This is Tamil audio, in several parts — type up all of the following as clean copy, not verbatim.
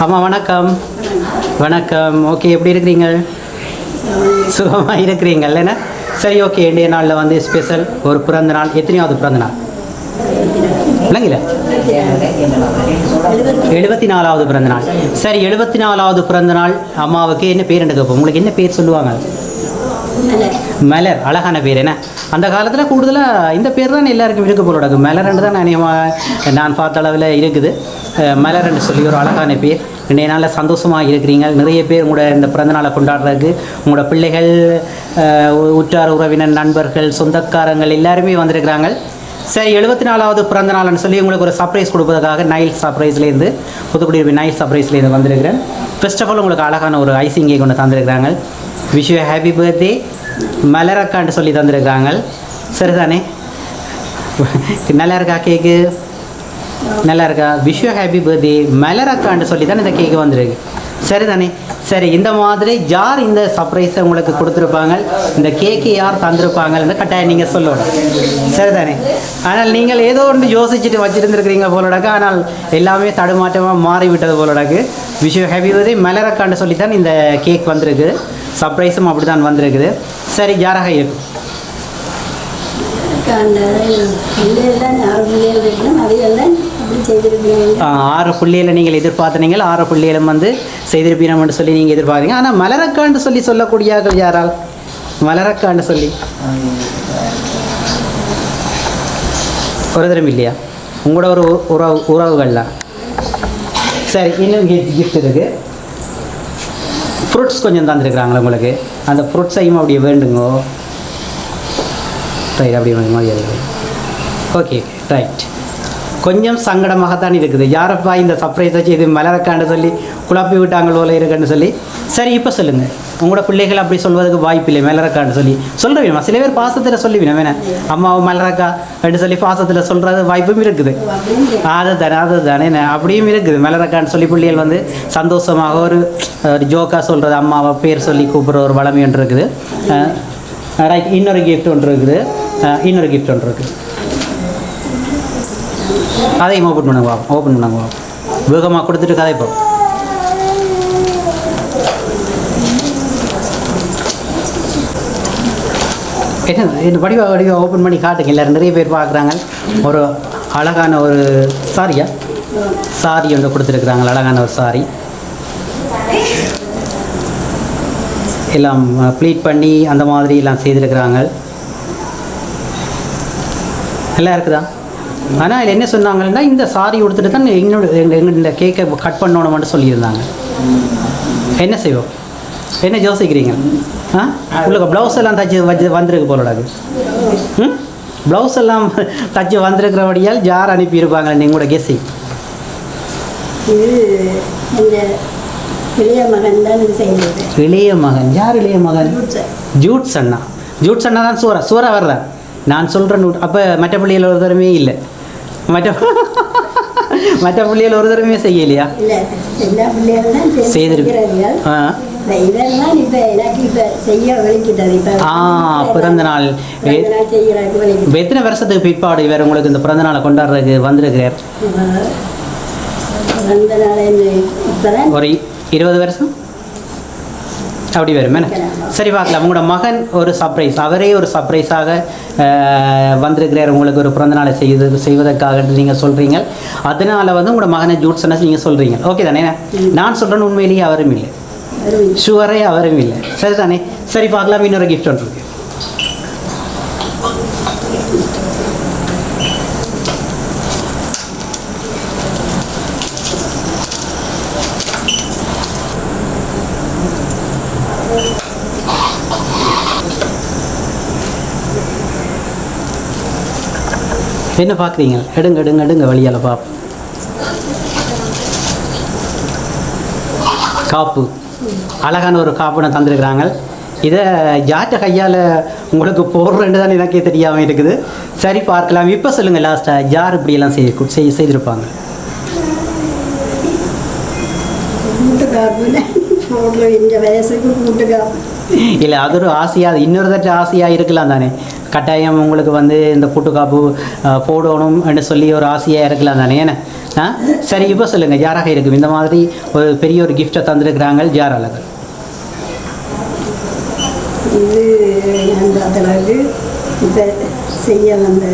ஆமாம், வணக்கம். வணக்கம். ஓகே, எப்படி இருக்கிறீங்க? சுகமாக இருக்கிறீங்கள் என்ன? சரி, ஓகே. இன்றைய நாளில் வந்து ஸ்பெஷல் ஒரு பிறந்த நாள். எத்தனையாவது பிறந்த நாள்? இல்லைங்கள, 74வது பிறந்த நாள். சரி, 74வது பிறந்த நாள் அம்மாவுக்கு என்ன பேர் என்று கேட்போம். உங்களுக்கு என்ன பேர் சொல்லுவாங்க? மலர். அழகான பேர் என்ன? அந்த காலத்தில் கூடுதலாக இந்த பேர் தான் எல்லாருக்கும் இருக்க போல. மலர்ன்னு தான் நான் பார்த்த அளவில் இருக்குது. மலர் என்று சொல்லி ஒரு அழகான பேர். இன்றைய நாளில் சந்தோஷமாக இருக்கிறீங்க. நிறைய பேர் உங்களோட இந்த பிறந்தநாளை கொண்டாடுறதுக்கு உங்களோட பிள்ளைகள், உற்றார் உறவினர், நண்பர்கள், சொந்தக்காரங்கள் எல்லாருமே வந்திருக்கிறாங்க. சரி, 74வது பிறந்த நாள்னு சொல்லி உங்களுக்கு ஒரு சர்ப்ரைஸ் கொடுப்பதற்காக நைல் சர்ப்ரைஸ்லேருந்து, புதுக்குடி நைல் சர்ப்ரைஸ்லேருந்து வந்திருக்கிறேன். ஃபர்ஸ்ட் ஆஃப் ஆல் உங்களுக்கு அழகான ஒரு ஐசிங் கேக் ஒன்று தந்திருக்கிறாங்க. விஷ் யூ ஹாப்பி பர்த்டே மலரக்கான்னு சொல்லி தந்திருக்கிறாங்க. சரிதானே? நல்லா இருக்கா கேக்கு? நல்லா இருக்கா? விஷ் யூ ஹாப்பி பர்த்டே மலரக்கான்னு சொல்லி தான் இந்த கேக்கு வந்திருக்கு. சரிதானே? சரி, இந்த மாதிரி யார் இந்த சர்ப்ரைஸை உங்களுக்கு கொடுத்துருப்பாங்க, இந்த கேக்கு யார் தந்திருப்பாங்கன்னு கட்டாயம் நீங்கள் சொல்லணும். சரிதானே? ஆனால் நீங்கள் ஏதோ ஒன்று யோசிச்சுட்டு வச்சுருந்துருக்கிறீங்க போலடாக்கு, ஆனால் எல்லாமே தடுமாற்றமாக மாறிவிட்டது போலடாக்கு. விஷ் யூ ஹாப்பி பர்த்டே மலரக்கான்னு சொல்லி தான் இந்த கேக் வந்திருக்கு. சர்ப்ரைஸும் அப்படி தான் வந்திருக்குது. சரி, யாராக இருக்கும்? 6 புள்ளியில் நீங்கள் எதிர்பார்த்தனீங்க. 6 புள்ளியிலும் வந்து செய்திருப்பீனம்னு சொல்லி நீங்கள் எதிர்பார்த்தீங்க. ஆனால் மலரக்கான்னு சொல்லி சொல்லக்கூடியார்கள் யாரால்? மலரக்கான்னு சொல்லி ஒரு தரம் இல்லையா? உங்களோட ஒரு உறவுகள்லாம். சரி, இன்னும் கிஃப்ட் இருக்குது. ஃப்ரூட்ஸ் கொஞ்சம் தந்துருக்குறாங்களே உங்களுக்கு. அந்த ஃப்ரூட்ஸையும் அப்படியே வேண்டுங்கோ. ரைட், அப்படி மாதிரி. Okay, right. கொஞ்சம் சங்கடமாகத்தான் இருக்குது. யாரப்பா இந்த சர்ப்ரைஸை செய்து மலரக்கான்னு சொல்லி குழப்பி விட்டாங்க போல இருக்குன்னு சொல்லி. சரி, இப்போ சொல்லுங்கள். உங்களோட பிள்ளைகள் அப்படி சொல்வதற்கு வாய்ப்பு இல்லை. மலரக்கான்னு சொல்லி சொல்ல வேணுமா? சில பேர் பாசத்தில் சொல்லி வேணும் வேணா அம்மாவை மலரக்கா அப்படின்னு சொல்லி பாசத்தில் சொல்கிறது வாய்ப்பும் இருக்குது. அதுதானே அப்படியும் இருக்குது. மலரக்கான்னு சொல்லி பிள்ளைகள் வந்து சந்தோஷமாக ஒரு ஜோக்காக சொல்கிறது, அம்மாவை பேர் சொல்லி கூப்பிட்ற ஒரு வளமை ஒன்று இருக்குது. ரைட், இன்னொரு கிஃப்ட் ஒன்று இருக்குது. அதையும் ஓப்பன் பண்ணுங்க. வேகமாக கொடுத்துட்டு கதைப்போம். என்ன வடிவா ஓப்பன் பண்ணி காட்டுங்க. எல்லோரும் நிறைய பேர் பார்க்குறாங்க. ஒரு அழகான ஒரு சாரி ஒன்று கொடுத்துருக்குறாங்க. அழகான ஒரு சாரி எல்லாம் ப்ளீட் பண்ணி அந்த மாதிரி எல்லாம் செய்திருக்கிறாங்க. நல்லா இருக்குதா? ஆனால் இதில் என்ன சொன்னாங்கன்னா, இந்த சாரி கொடுத்துட்டு தான் இந்த கேக்கை கட் பண்ணணும்னு சொல்லியிருந்தாங்க. என்ன செய்வோம்? என்ன யோசிக்கிறீங்க? உங்களுக்கு ப்ளவுஸ் எல்லாம் தச்சு வந்திருக்கு போலடாது. ப்ளவுஸ் எல்லாம் தச்சு வந்திருக்கிறபடியால் யார் அனுப்பியிருப்பாங்க நீங்களோட கெஸ்ஸி? இளைய மகன். யார் இளைய மகன்? ஜூட்ஸ் அண்ணா. ஜூட்ஸ் அண்ணா தான் சூரா வர்றேன் நான் சொல்கிறேன். அப்போ மற்ற பிள்ளைகள் ஒரு தரமே இல்லை. மற்ற பிள்ளைகள் ஒரு தரமே செய்யலையா? செய்திருக்கேன். பிறந்த நாள் எத்தனை வருஷத்துக்கு பிற்பாடு இவர் உங்களுக்கு இந்த பிறந்த நாளை கொண்டாடுறதுக்கு வந்திருக்கிறார்? ஒரு 20 வருஷம் அப்படி வரும். சரி, பார்க்கலாம். உங்களோட மகன் ஒரு சர்ப்ரைஸ், அவரே ஒரு சர்ப்ரைஸாக வந்திருக்கிறார் உங்களுக்கு ஒரு பிறந்தநாளை செய்வதற்காக நீங்கள் சொல்கிறீங்க. அதனால் வந்து உங்களோட மகனை ஜூட்ஸ்னா நீங்கள் சொல்கிறீங்க. ஓகே தானே? நான் சொல்கிறேன்னு உண்மையிலேயே அவரும் இல்லை, ஷுவரே அவரும் இல்லை. சரி தானே? சரி, பார்க்கலாம். இன்னொரு கிஃப்ட் ஒன்று இருக்கு. என்ன பார்க்குறீங்க? எடுங்க வழியால் பார்ப்போம். காப்பு. அழகான ஒரு காப்புன்னு தந்துருக்குறாங்க. இதை யார்கிட்ட கையால் உங்களுக்கு போடுறேன்னு தான் எனக்கே தெரியாமல் இருக்குது. சரி, பார்க்கலாம். இப்போ சொல்லுங்கள், லாஸ்ட்டாக யார் இப்படியெல்லாம் செய்திருப்பாங்க? இல்லை, அது ஒரு ஆசையாக, இன்னொரு தட்டு ஆசையாக இருக்கலாம் தானே. கட்டாயம் உங்களுக்கு வந்து இந்த புட்டு காப்பு போடணும்னு சொல்லி ஒரு ஆசையாக இருக்கலாம் தானே. ஏன்னா சரி, இப்போ சொல்லுங்கள், யாராக இருக்கும் இந்த மாதிரி ஒரு பெரிய ஒரு கிஃப்டை தந்திருக்கிறாங்க? யார் அழகு? இது அந்த அளவுக்கு இப்போ செய்ய வந்த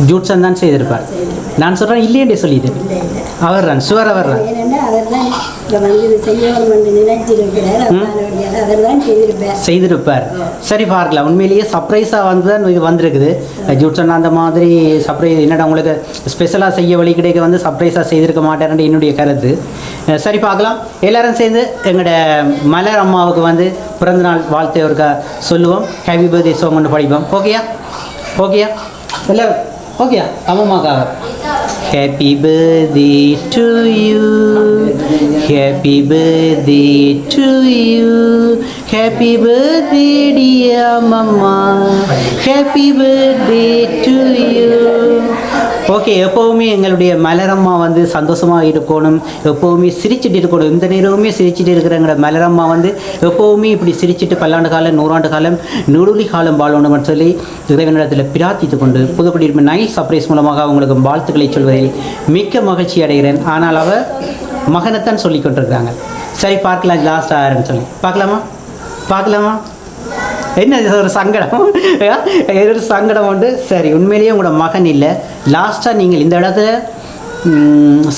ஜூட்சன் தான் செய்திருப்பார். நான் சொல்கிறேன் இல்லையே சொல்லிட்டு அவர் தான் சுவர் அவர் தான் செய்திருப்பார். சரி, பார்க்கலாம். உண்மையிலேயே சர்ப்ரைஸாக வந்து தான் இது வந்திருக்குது. ஜூட்சன் அந்த மாதிரி சர்ப்ரைஸ் என்னடா உங்களுக்கு ஸ்பெஷலாக செய்ய வழி கிடைக்க வந்து சர்ப்ரைஸாக செய்திருக்க மாட்டேன்னு என்னுடைய கருத்து. சரி, பார்க்கலாம். எல்லாரும் சேர்ந்து எங்களோட மலர் அம்மாவுக்கு வந்து பிறந்தநாள் வாழ்த்து அவருக்கு சொல்லுவோம். ஹாப்பி பர்த்டே சாங் ஒன்று படிப்போம். ஓகேயா? ஓகேயா எல்லோரும்? ஓகேயா? அம்மாக்காக happy birthday to you, happy birthday to you, happy birthday dear mamma, happy birthday to you. Okay, எப்போவுமே எங்களுடைய மலரம்மா வந்து சந்தோஷமாக இருக்கணும், எப்போவுமே சிரிச்சுட்டு இருக்கணும். இந்த நேரமுமே சிரிச்சுட்டு இருக்கிற மலரம்மா வந்து எப்போவுமே இப்படி சிரிச்சுட்டு பல்லாண்டு காலம், நூறாண்டு காலம், நெடுலி காலம் வாழணும்னு சொல்லி இறைவனிடத்தில் பிரார்த்தித்து கொண்டு புதுப்படி நைல் சர்ப்ரைஸ் மூலமாக அவங்களுக்கு வாழ்த்துக்களை சொல்வதில் மிக்க மகிழ்ச்சி அடைகிறேன். ஆனால் அவர் மகனைத்தான் சொல்லி கொண்டிருக்கிறாங்க. சரி, பார்க்கலாம் லாஸ்ட் ஆயிரம் சொல்லி பார்க்கலாமா? என்ன ஒரு சங்கடம், ஒரு சங்கடம் உண்டு. சரி, உண்மையிலேயே உங்களோட மகன் இல்லை. லாஸ்ட்டாக நீங்கள் இந்த இடத்துல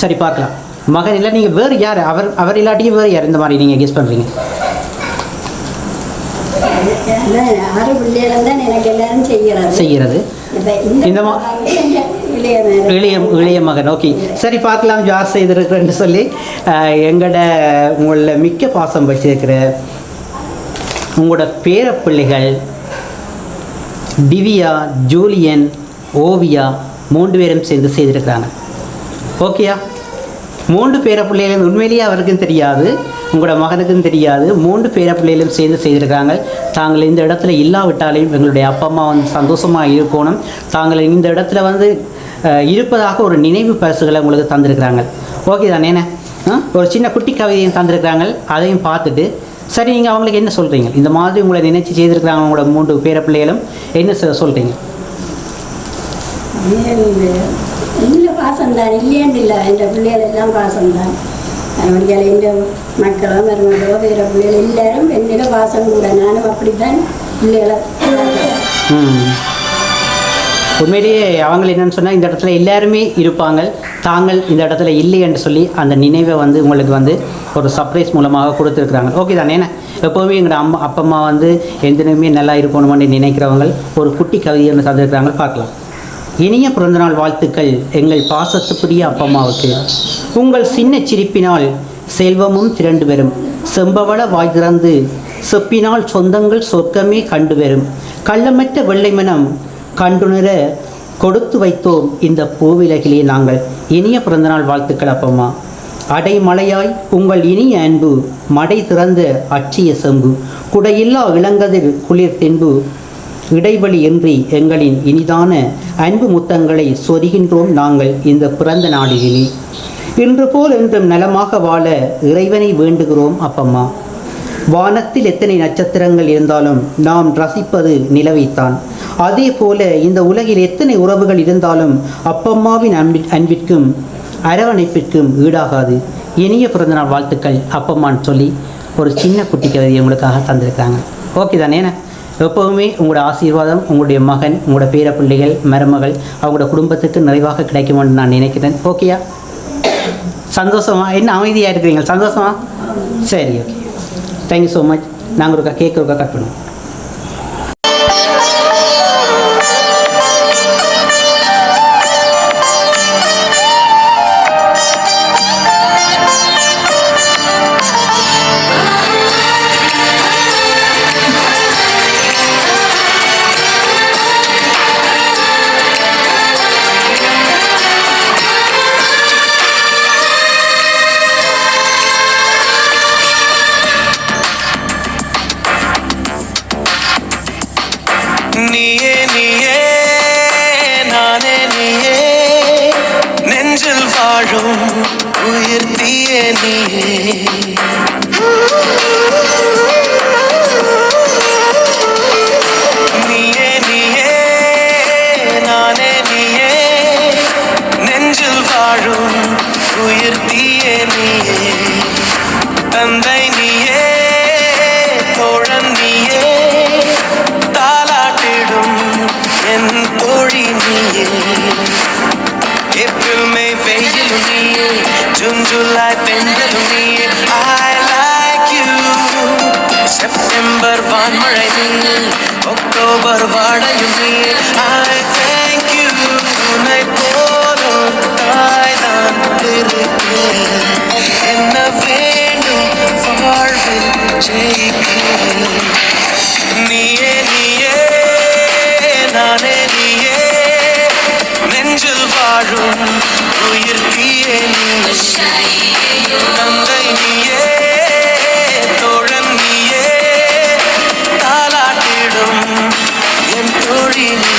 சரி பார்க்கலாம், மகன் இல்லை, நீங்கள் வேறு யார்? அவர் இல்லாட்டியும் வேறு யார் இந்த மாதிரி நீங்கள் கெஸ் பண்ணுறீங்க? செய்கிறது இந்த இளைய மகன். ஓகே, சரி, பார்க்கலாம் யார் செய்திருக்கிறேன்னு சொல்லி. உங்களோட மிக்க பாசம் வச்சிருக்கிற உங்களோட பேரப்பிள்ளைகள் திவ்யா, ஜூலியன், ஓவியா 3 பேரும் சேர்ந்து செய்திருக்கிறாங்க. ஓகேயா? 3 பேரப்பிள்ளைகளும் உண்மையிலேயே அவருக்கும் தெரியாது, உங்களோட மகனுக்கும் தெரியாது. 3 பேரப்பிள்ளைகளும் சேர்ந்து செய்திருக்கிறாங்க. தாங்கள் இந்த இடத்துல இல்லாவிட்டாலையும் எங்களுடைய அப்பா அம்மா வந்து சந்தோஷமாக இருக்கணும், தாங்கள் இந்த இடத்துல வந்து இருப்பதாக ஒரு நினைவு பரிசுகளை உங்களுக்கு தந்திருக்கிறாங்க. ஓகே தானே? ஒரு சின்ன குட்டி கவிதையும் தந்திருக்கிறாங்க. அதையும் பார்த்துட்டு சரி, நீங்கள் அவங்களுக்கு என்ன சொல்கிறீங்க? இந்த மாதிரி உங்களை நினைச்சு செய்திருக்கிறாங்க உங்களோட 3 பேரப்பிள்ளைகளும் என்ன சொல்கிறீங்க? இல்லை, பாசம்தான், இல்லையாண்டு இல்லை. என் பிள்ளைகள் எல்லாம் பாசம்தான். அவர்கள் என் மக்களோ மருமகளோ பேர பிள்ளைகள் எல்லாரும் என்னிட பாசம் கூட. நானும் அப்படித்தான் பிள்ளைகளை. உண்மையிலேயே அவங்க என்னென்னு சொன்னால் இந்த இடத்துல எல்லாருமே இருப்பாங்க, தாங்கள் இந்த இடத்துல இல்லை என்று சொல்லி அந்த நினைவை வந்து உங்களுக்கு வந்து ஒரு சர்ப்ரைஸ் மூலமாக கொடுத்துருக்குறாங்க. ஓகே தானே? எப்போவுமே எங்களோட அப்பா அம்மா வந்து எந்தனையுமே நல்லா இருக்கணும்னு நினைக்கிறவங்க ஒரு குட்டி கவிதை ஒன்று தந்துருக்குறாங்க. பார்க்கலாம். இனிய பிறந்தநாள் வாழ்த்துக்கள் எங்கள் பாசத்துக்குரிய அப்பா அம்மாவுக்கு. உங்கள் சின்ன சிரிப்பினால் செல்வமும் திரண்டு வரும், செம்பவள வாய் திறந்து செப்பினால் சொந்தங்கள் சொர்க்கமே கண்டு வரும், கள்ளமற்ற வெள்ளை மனம் கண்டுணர கொடுத்து வைத்தோம் இந்த பூவிலகிலே நாங்கள். இனிய பிறந்தநாள் வாழ்த்துக்கள் அப்பம்மா. அடைமலையாய் உங்கள் இனிய அன்பு, மடை திறந்த அச்சிய செம்பு, குடையில்லா இளங்கதிர் குளிர் தென்பு, இடைவெளி இன்றி எங்களின் இனிதான அன்பு முத்தங்களை சொரிகின்றோம் நாங்கள் இந்த பிறந்த நாளிலே. இன்று போல் என்றும் நலமாக வாழ இறைவனை வேண்டுகிறோம் அப்பம்மா. வானத்தில் எத்தனை நட்சத்திரங்கள் இருந்தாலும் நாம் ரசிப்பது நிலவைத்தான். அதே போல இந்த உலகில் எத்தனை உறவுகள் இருந்தாலும் அப்பம்மாவின் அன்பிற்கும் அரவணைப்பிற்கும் ஈடாகாது. இனிய பிறந்தநாள் வாழ்த்துக்கள் அப்பம்மான்னு சொல்லி ஒரு சின்ன குட்டி கவிதையை உங்களுக்காக தந்திருக்காங்க. ஓகே தானே? எப்போவுமே உங்களோட ஆசீர்வாதம் உங்களுடைய மகன், உங்களோட பேரப்பிள்ளைகள், மருமகள், அவங்களோட குடும்பத்துக்கு நிறைவாக கிடைக்கும்னு நான் நினைக்கிறேன். ஓகேயா? சந்தோஷமா? என்ன அமைதியாக இருக்கிறீங்க? சந்தோஷமா? சரி, ஓகே, தேங்க்யூ ஸோ மச். நாங்கள் ஒரு கேக் ஒருக்கா கட் பண்ணுவோம். நீயே நீயே நானே நீயே, நெஞ்சில் வாழும் உயிர் தீயே நீயே. நீயே நீயே நானே நீயே, வான்மழை நீ அக்டோபர் வாடையும் நீ I thank you உன்னை போலும் தாய் நான் இருக்க என்ன வேண்டும் வாழ்வில் ஜெயிக்க நீயே நீயே நானே நீயே நெஞ்சில் வாழும் உயிர் தீயே நீ தந்தை நீயே தோழன் நீயே தாலாட்டிடும் என் தோழி நீ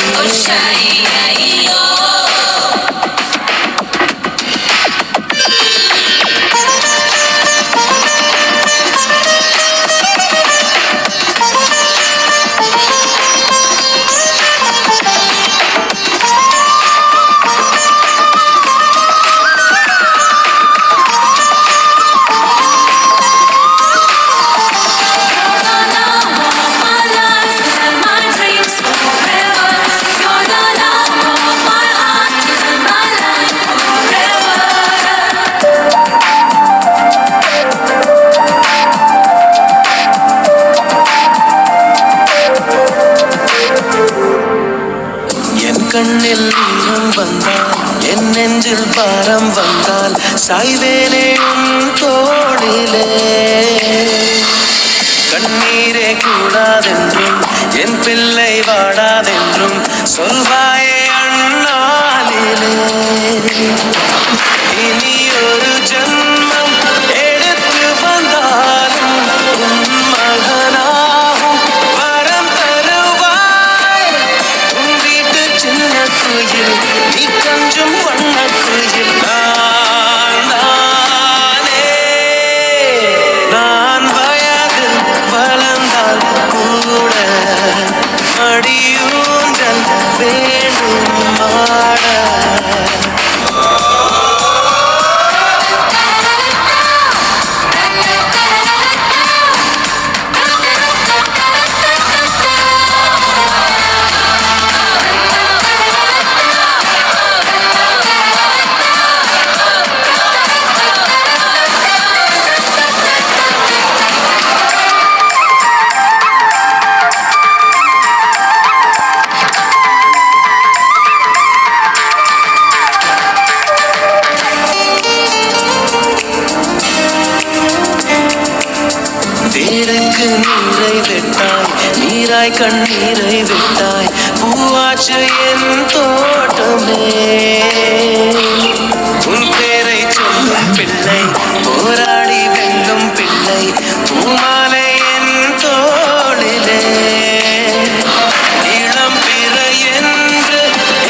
கண்ணில் நீரம் வந்தால் என் நெஞ்சில் பாரம் வந்தால் சாய்வேனே உன் தோளிலே கண்ணீரே கூடாதென்றும் என் பிள்ளை வாடாதென்றும் சொல்வாயே அண்ணாலிலே இனி ஒரு ஜன்மம் எடுத்து வந்தாலும் உன் மகனாகும் வரம் தருவாய் உன் வீட்டு சின்ன குயில் நீ கஞ்சும் வண்ண குயில் நான் தானே நான் வயதில் வளர்ந்தால் கூட மடியூஞ்சல் வேண்டும் ஆட வேருக்கு நீரை விட்டாய் நீராய் கண்ணீரை விட்டாய் பூவாச்சு என் தோட்டமே உன் பேரை சொல்லும் பிள்ளை போராடி வெல்லும் பிள்ளை பூமாலை என் தோளிலே இளம் பிறை என்று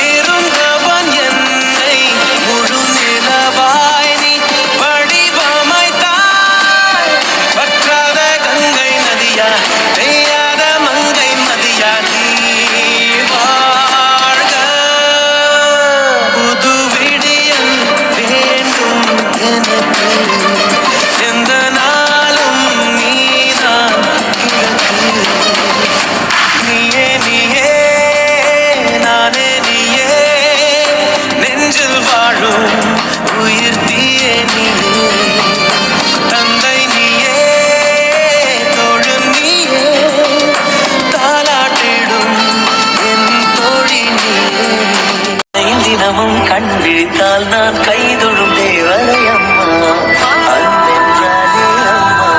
இருந்தவன் என்னை முழு நிலவாய் நீ வடிவமைத்தாய் பற்றாத கங்கை நதியா பெய்யாத மங்கை நதியா நீ வாழ்க புது விடியல் வேண்டும் எனக்கு எந்த நாளும் நீதான் கிழக்கு நீயே நீயே நானே நீயே நெஞ்சில் வாழும் உயிர் தீயே நீயே தந்தை நீயே தோழன் நீயே தாலாட்டிடும் என் தோழி நீயே தினமும் கண் விழித்தால் நான் கைதொழும் தேவதை அம்மா அன்பென்றாலே அம்மா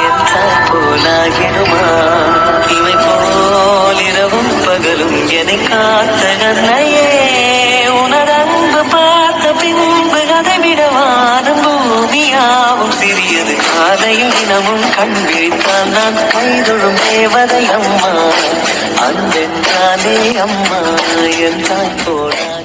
என் தாய் போலாகிடுமா இவை போல் இரவும் பகலும் என்னை காத்த கண்ணையே உனதன்பு பார்த்த பின்பு அதை விடவானும் பூமியாவும் சிறியது காலையில் தினமும் கண் விழித்தால் நான் கைதொழும் தேவதை அம்மா அன்பென்றாலே அம்மா என் தாய் போலாகி